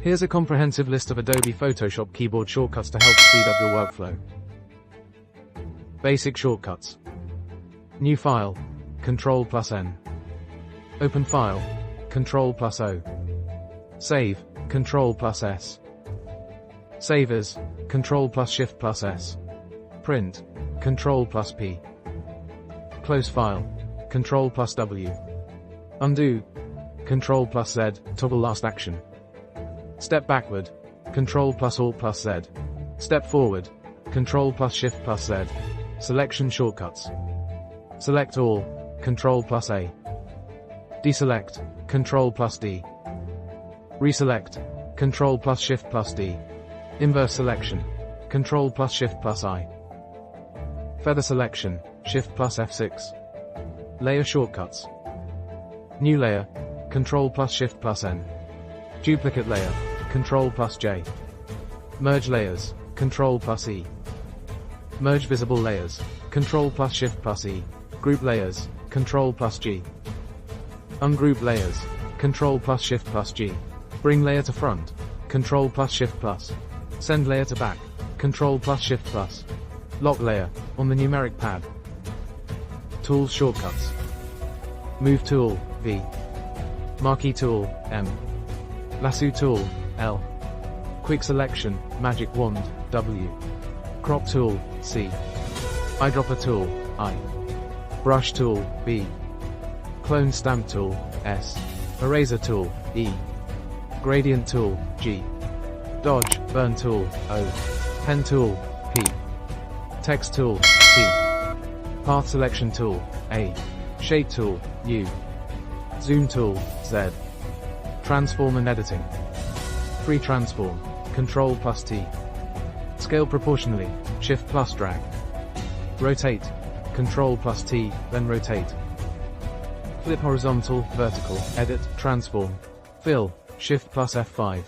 Here's a comprehensive list of Adobe Photoshop keyboard shortcuts to help speed up your workflow. Basic shortcuts. New file, Ctrl+N. Open file, Ctrl+O. Save, Ctrl+S. Save as, Ctrl+Shift+S. Print, Ctrl+P. Close file, Ctrl+W. Undo, Ctrl+Z, toggle last action. Step backward, Ctrl+Alt+Z. Step forward, Ctrl+Shift+Z. Selection shortcuts. Select all, Ctrl+A. Deselect, Ctrl+D. Reselect, Ctrl+Shift+D. Inverse selection, Ctrl+Shift+I. Feather selection, Shift+F6. Layer shortcuts. New layer, Ctrl+Shift+N. Duplicate layer, Ctrl+J. Merge layers, Ctrl+E. Merge visible layers, Ctrl+Shift+E. Group layers, Ctrl+G. Ungroup layers, Ctrl+Shift+G. Bring layer to front, Ctrl+Shift+. Send layer to back, Ctrl+Shift+. Lock layer, on the numeric pad. Tools shortcuts. Move tool, V. Marquee tool, M. Lasso tool, L. Quick selection, magic wand, W. Crop tool, C. Eyedropper tool, I. Brush tool, B. Clone stamp tool, S. Eraser tool, E. Gradient tool, G. Dodge, burn tool, O. Pen tool, P. Text tool, T. Path selection tool, A. Shape tool, U. Zoom tool, Z. Transform and editing. Free transform, Ctrl+T. Scale proportionally, Shift+Drag. Rotate, Ctrl+T, then rotate. Flip horizontal, vertical, edit, transform. Fill, Shift+F5.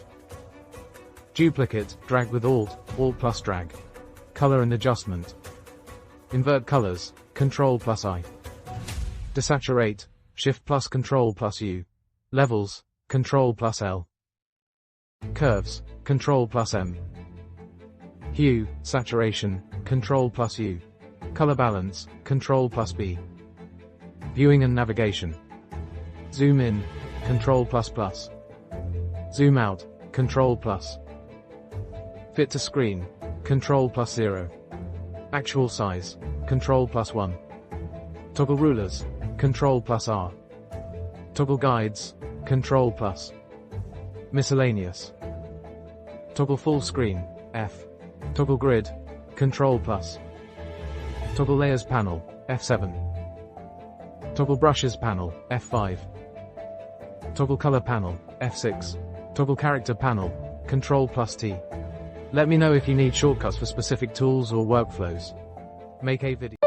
Duplicate, drag with Alt+Drag. Color and adjustment. Invert colors, Ctrl+I. Desaturate, Shift+Ctrl+U. Levels, Ctrl+L. Curves, Ctrl+M. Hue, saturation, Ctrl+U. Color balance, Ctrl+B. Viewing and navigation. Zoom in, Ctrl++. Zoom out, Ctrl+. Fit to screen, Ctrl+0. Actual size, Ctrl+1. Toggle rulers, Ctrl+R. Toggle guides, Ctrl+. Miscellaneous. Toggle full screen, F. Toggle grid, Ctrl+. Toggle layers panel, F7. Toggle brushes panel, F5. Toggle color panel, F6. Toggle character panel, Ctrl+T. Let me know if you need shortcuts for specific tools or workflows. Make a video.